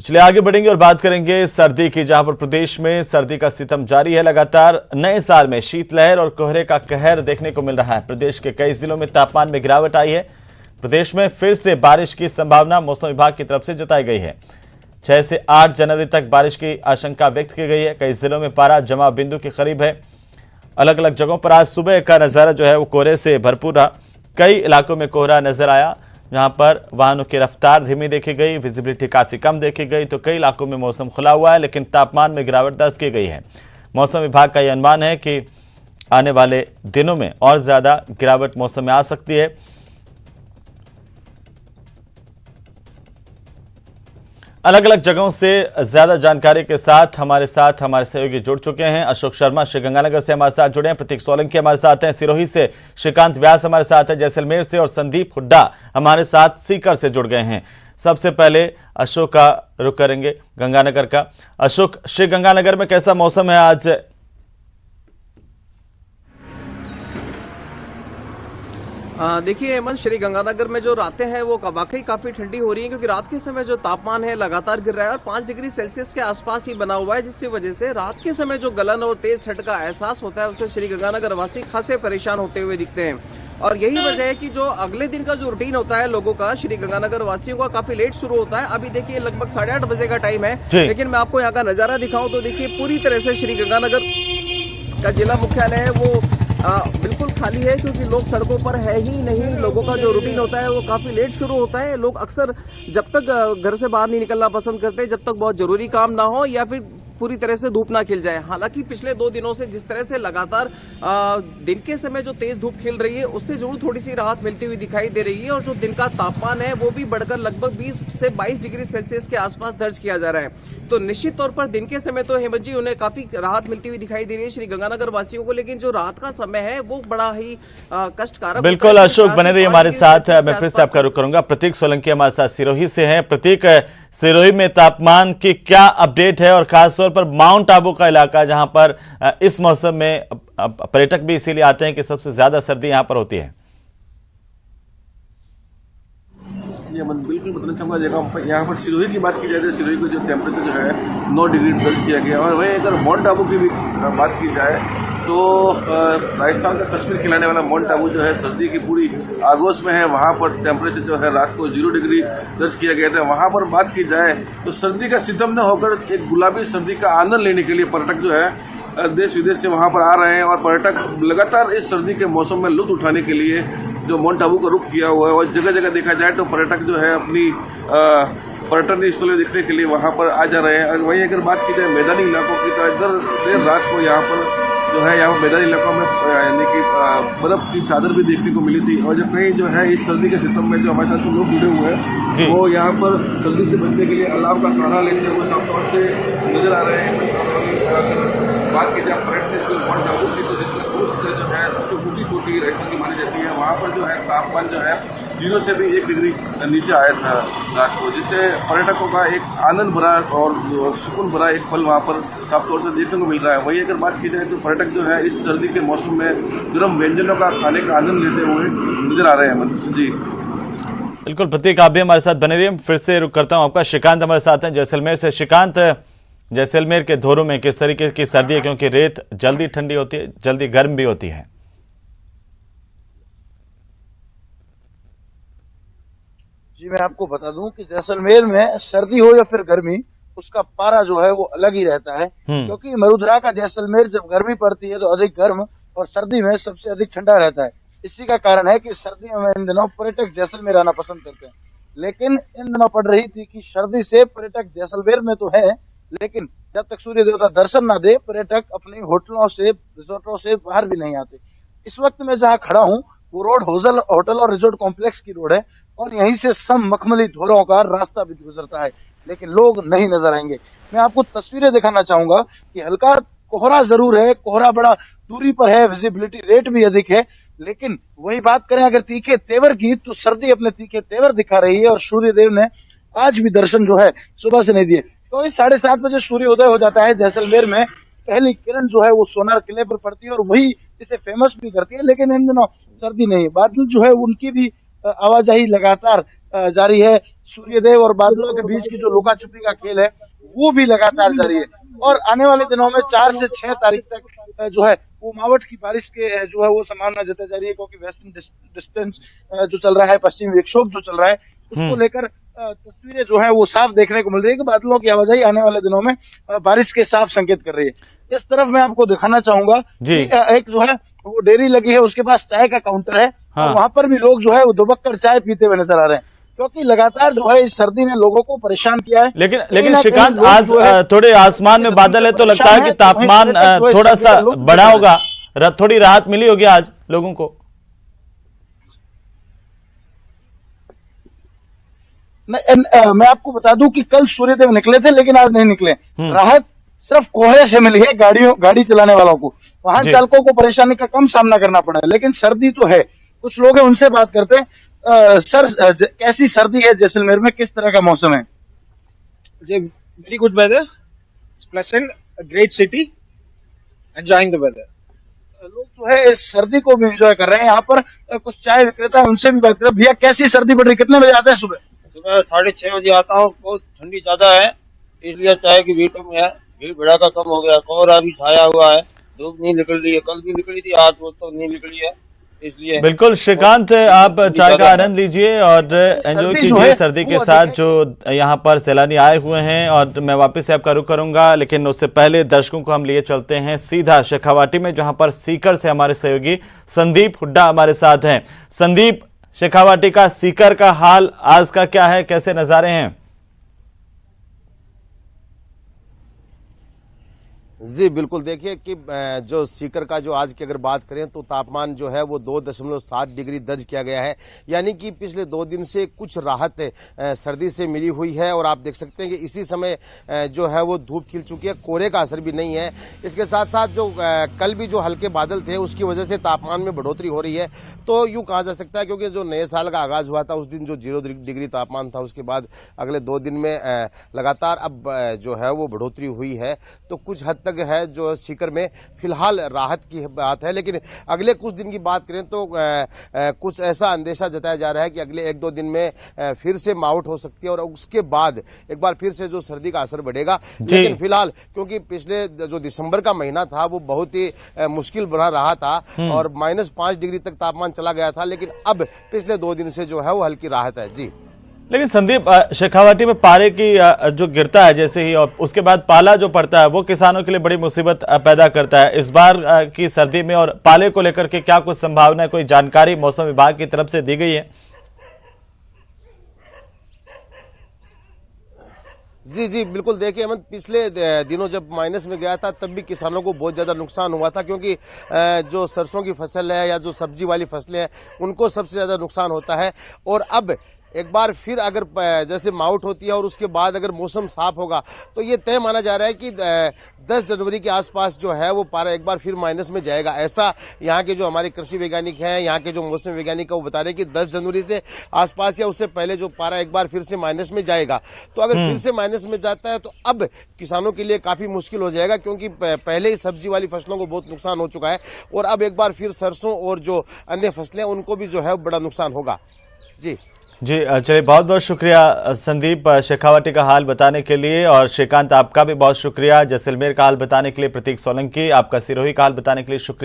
चलिए आगे बढ़ेंगे और बात करेंगे सर्दी की, जहां पर प्रदेश में सर्दी का सितम जारी है। लगातार नए साल में शीतलहर और कोहरे का कहर देखने को मिल रहा है। प्रदेश के कई जिलों में तापमान में गिरावट आई है। प्रदेश में फिर से बारिश की संभावना मौसम विभाग की तरफ से जताई गई है। 6 से 8 जनवरी तक बारिश की आशंका व्यक्त की गई है। कई जिलों में पारा जमाव बिंदु के करीब है। अलग अलग जगहों पर आज सुबह का नजारा जो है वो कोहरे से भरपूर रहा। कई इलाकों में कोहरा नजर आया, जहां पर वाहनों की रफ्तार धीमी देखी गई, विजिबिलिटी काफी कम देखी गई। तो कई इलाकों में मौसम खुला हुआ है, लेकिन तापमान में गिरावट दर्ज की गई है। मौसम विभाग का यह अनुमान है कि आने वाले दिनों में और ज्यादा गिरावट मौसम में आ सकती है। अलग अलग जगहों से ज्यादा जानकारी के साथ हमारे सहयोगी जुड़ चुके हैं। अशोक शर्मा श्रीगंगानगर से हमारे साथ जुड़े हैं, प्रतीक सोलंकी हमारे साथ हैं, सिरोही से श्रीकांत व्यास हमारे साथ हैं, जैसलमेर से और संदीप हुड्डा हमारे साथ सीकर से जुड़ गए हैं। सबसे पहले अशोक का रुख करेंगे, गंगानगर का। अशोक, श्रीगंगानगर में कैसा मौसम है आज? देखिए हेमंत, श्रीगंगानगर में जो रातें हैं वो वाकई काफी ठंडी हो रही है, क्योंकि रात के समय जो तापमान है लगातार गिर रहा है और 5 डिग्री सेल्सियस के आसपास ही बना हुआ है, जिसकी वजह से रात के समय जो गलन और तेज ठंड का एहसास होता है उससे श्रीगंगानगर वासी खासे परेशान होते हुए दिखते हैं। और यही वजह है कि जो अगले दिन का जो रूटीन होता है लोगों का, श्रीगंगानगर वासियों का काफी लेट शुरू होता है। अभी देखिए लगभग 8:30 बजे का टाइम है, लेकिन मैं आपको यहाँ का नजारा दिखाऊं तो देखिए पूरी तरह से श्रीगंगानगर का जिला मुख्यालय है वो बिल्कुल खाली है, क्योंकि लोग सड़कों पर है ही नहीं। लोगों का जो रूटीन होता है वो काफी लेट शुरू होता है। लोग अक्सर जब तक घर से बाहर नहीं निकलना पसंद करते, जब तक बहुत जरूरी काम ना हो या फिर पूरी तरह से धूप ना खिल जाए। हालांकि पिछले 2 दिनों से जिस तरह से लगातार दिन के समय जो तेज धूप खिल रही है उससे जरूर थोड़ी सी राहत मिलती हुई दिखाई दे रही है। और जो दिन का तापमान है वो भी बढ़कर लगभग 20 से 22 डिग्री सेल्सियस के आसपास दर्ज किया जा रहा है। तो निश्चित तौर पर दिन के समय तो हेमंत जी उन्हें काफी राहत मिलती हुई दिखाई दे रही है श्रीगंगानगर वासियों को, लेकिन जो रात का समय है वो बड़ा ही कष्टकारक। बिल्कुल अशोक, बने रहिए हमारे साथ। मैं फिर से आपका रुख करूंगा। प्रतीक सोलंकी हमारे साथ सिरोही से हैं। प्रतीक, सिरोही में तापमान की क्या अपडेट है, और खासतौर पर माउंट आबू का इलाका जहां पर इस मौसम में पर्यटक भी इसीलिए आते हैं कि सबसे ज्यादा सर्दी यहां पर होती है? ये बिल्कुल बताना चाहूँगा। जगह यहाँ पर सिरोही की बात की जाए तो सिरोही का जो टेम्परेचर जो है 9 डिग्री दर्ज किया गया। और वहीं अगर माउंट आबू की भी बात की जाए तो राजस्थान का कश्मीर खिलाने वाला माउंट आबू जो है सर्दी की पूरी आगोश में है। वहाँ पर टेम्परेचर जो है रात को 0 डिग्री दर्ज किया गया था। वहाँ पर बात की जाए तो सर्दी का सितम न होकर एक गुलाबी सर्दी का आनंद लेने के लिए पर्यटक जो है देश विदेश से वहाँ पर आ रहे हैं। और पर्यटक लगातार इस सर्दी के मौसम में लुत्फ उठाने के लिए जो माउंट आबू का रुख किया हुआ है। और जगह जगह देखा जाए तो पर्यटक जो है अपनी पर्यटन स्थलें देखने के लिए वहाँ पर आ जा रहे हैं। वहीं अगर बात की जाए मैदानी इलाकों की तो इधर देर रात को यहाँ पर जो है यहाँ मैदानी इलाकों में यानी कि बर्फ की चादर भी देखने को मिली थी। और जब कहीं जो है इस सर्दी के सितम में जो हमारे साथ लोग जुड़े हुए हैं वो यहाँ पर सर्दी से बचने के लिए अलाव का सहारा लेते हुए साफ तौर से नजर आ रहे हैं। बात की जाए पर्यटन माउंट आबू की तो जिसमें जो है सबसे ऊंची चोटी राजस्थान की मानी जाती है, वहाँ पर जो है तापमान जो है 0 से भी 1 डिग्री नीचे आया था रात को, जिससे पर्यटकों का एक आनंद भरा और सुकून भरा एक पल वहाँ पर साफ तौर से देखने को मिल रहा है। वहीं अगर बात की जाए तो पर्यटक जो है इस सर्दी के मौसम में गर्म व्यंजनों का खाने का आनंद लेते हुए नजर आ रहे हैं। जी बिल्कुल प्रतीक, आप भी हमारे साथ बने रहिए। फिर से रुक करता हूं आपका। श्रीकांत हमारे साथ हैं जैसलमेर से। श्रीकांत, जैसलमेर के धोरों में किस तरीके की सर्दी है, क्योंकि रेत जल्दी ठंडी होती है, जल्दी गर्म भी होती है? जी मैं आपको बता दूं कि जैसलमेर में सर्दी हो या फिर गर्मी, उसका पारा जो है वो अलग ही रहता है। क्योंकि मरुधरा का जैसलमेर जब गर्मी पड़ती है तो अधिक गर्म और सर्दी में सबसे अधिक ठंडा रहता है। इसी का कारण है कि सर्दियों में इन दिनों पर्यटक जैसलमेर आना पसंद करते हैं। लेकिन इन दिनों पड़ रही थी कि सर्दी से पर्यटक जैसलमेर में तो है, लेकिन जब तक सूर्य देवता दर्शन ना दे पर्यटक अपने होटलों से रिजोर्टों से बाहर भी नहीं आते। इस वक्त मैं जहाँ खड़ा हूँ वो रोड होटल और रिजोर्ट कॉम्प्लेक्स की रोड है और यहीं से सम मखमली धोरों का रास्ता भी गुजरता है, लेकिन लोग नहीं नजर आएंगे। मैं आपको तस्वीरें दिखाना चाहूंगा कि हल्का कोहरा जरूर है, कोहरा बड़ा दूरी पर है, विजिबिलिटी रेट भी अधिक है, लेकिन वही बात करें अगर तीखे तेवर की तो सर्दी अपने तीखे तेवर दिखा रही है। और सूर्य देव ने आज भी दर्शन जो है सुबह से नहीं दिए। तो 7:30 बजे सूर्योदय हो जाता है जैसलमेर में। पहली किरण जो है वो सोनार किले पर पड़ती है और वही इसे फेमस भी करती है। लेकिन इन दिनों सर्दी नहीं, बादल जो है उनकी भी आवाजाही लगातार जारी है। सूर्यदेव और बादलों के बीच की जो लुका छिपी का खेल है वो भी लगातार जारी है और आने वाले दिनों में 4 से 6 तारीख तक जो है वो मावठ की बारिश के जो है वो संभावना जताई जा रही है, क्योंकि वेस्टर्न डिस्टेंस जो चल रहा है, पश्चिमी विक्षोभ जो चल रहा है, उसको लेकर तस्वीरें जो है वो साफ देखने को मिल रही है कि बादलों की आवाजाही आने वाले दिनों में बारिश के साफ संकेत कर रही है। इस तरफ मैं आपको दिखाना चाहूंगा कि एक जो है वो डेयरी लगी है, उसके पास चाय का काउंटर है और वहां पर भी लोग जो है वो दुबक कर चाय पीते हुए नजर आ रहे हैं, क्योंकि लगातार जो है इस सर्दी ने लोगों को परेशान किया है। लेकिन श्रीकांत, आज थोड़े आसमान में बादल है तो लगता है कि तापमान थोड़ा सा बढ़ा होगा, थोड़ी राहत मिली होगी आज लोगों को। मैं आपको बता दूं कि कल सूर्यदेव निकले थे लेकिन आज नहीं निकले। राहत सिर्फ कोहरे से मिली है गाड़ी चलाने वालों को, वाहन चालकों को परेशानी का कम सामना करना पड़ा है, लेकिन सर्दी तो है। कुछ लोग हैं उनसे बात करते हैं। सर, कैसी सर्दी है जैसलमेर में, किस तरह का मौसम है? Very good weather, pleasant, great city, enjoying the weather. लोग जो है इस सर्दी को भी एंजॉय कर रहे हैं। यहाँ पर कुछ चाय विक्रेता है, उनसे भी बात करते हैं। भैया, कैसी सर्दी पड़ रही, कितने बजे आते हैं सुबह? सुबह 6:30 बजे आता हूँ। बहुत ठंडी ज्यादा है, इसलिए चाय की भीड़ कम है, भीड़ भड़ाका कम हो गया। कोहरा भी छाया हुआ है, धूप नहीं निकल रही है, कल भी निकली थी, आज वो तो नहीं निकली है, इसलिए। बिल्कुल श्रीकांत, आप चाय का आनंद लीजिए और एंजॉय कीजिए सर्दी के साथ जो यहाँ पर सैलानी आए हुए हैं। और मैं वापस से आपका रुख करूंगा, लेकिन उससे पहले दर्शकों को हम लिए चलते हैं सीधा शेखावाटी में, जहां पर सीकर से हमारे सहयोगी संदीप हुड्डा हमारे साथ हैं। संदीप, शेखावाटी का सीकर का हाल आज का क्या है, कैसे नजारे हैं? जी बिल्कुल, देखिए कि जो सीकर का जो आज की अगर बात करें तो तापमान जो है वो 2.7 डिग्री दर्ज किया गया है, यानी कि पिछले 2 दिन से कुछ राहत सर्दी से मिली हुई है। और आप देख सकते हैं कि इसी समय जो है वो धूप खिल चुकी है, कोहरे का असर भी नहीं है। इसके साथ साथ जो कल भी जो हल्के बादल थे उसकी वजह से तापमान में बढ़ोतरी हो रही है, तो यूं कहा जा सकता है, क्योंकि जो नए साल का आगाज हुआ था उस दिन जो 0 डिग्री तापमान था, उसके बाद अगले 2 दिन में लगातार अब जो है वो बढ़ोतरी हुई है, तो कुछ हद है जो सीकर में फिलहाल राहत की बात है। लेकिन अगले कुछ दिन की बात करें तो कुछ ऐसा अंदेशा जताया जा रहा है कि अगले 1-2 दिन में फिर से मावठ हो सकती है और उसके बाद एक बार फिर से जो सर्दी का असर बढ़ेगा। लेकिन फिलहाल क्योंकि पिछले जो दिसंबर का महीना था वो बहुत ही मुश्किल बना रहा था और -5 डिग्री तक तापमान चला गया था, लेकिन अब पिछले 2 दिन से जो है वो हल्की राहत है। जी लेकिन संदीप, शेखावाटी में पारे की जो गिरता है जैसे ही और उसके बाद पाला जो पड़ता है वो किसानों के लिए बड़ी मुसीबत पैदा करता है। इस बार की सर्दी में और पाले को लेकर के क्या कुछ संभावना है, कोई जानकारी मौसम विभाग की तरफ से दी गई है? जी बिल्कुल, देखिए अमन, पिछले दिनों जब माइनस में गया था तब भी किसानों को बहुत ज्यादा नुकसान हुआ था, क्योंकि जो सरसों की फसल है या जो सब्जी वाली फसलें हैं उनको सबसे ज्यादा नुकसान होता है। और अब एक बार फिर अगर जैसे माउट होती है और उसके बाद अगर मौसम साफ होगा तो ये तय माना जा रहा है कि 10 जनवरी के आसपास जो है वो पारा एक बार फिर माइनस में जाएगा। ऐसा यहाँ के जो हमारे कृषि वैज्ञानिक हैं, यहाँ के जो मौसम वैज्ञानिक है वो बता रहे हैं कि 10 जनवरी से आसपास या उससे पहले जो पारा एक बार फिर से माइनस में जाएगा। तो अगर फिर से माइनस में जाता है तो अब किसानों के लिए काफी मुश्किल हो जाएगा, क्योंकि पहले ही सब्जी वाली फसलों को बहुत नुकसान हो चुका है और अब एक बार फिर सरसों और जो अन्य फसलें उनको भी जो है बड़ा नुकसान होगा। जी चलिए, बहुत बहुत शुक्रिया संदीप शेखावाटी का हाल बताने के लिए। और श्रीकांत, आपका भी बहुत शुक्रिया जैसलमेर का हाल बताने के लिए। प्रतीक सोलंकी, आपका सिरोही का हाल बताने के लिए शुक्रिया।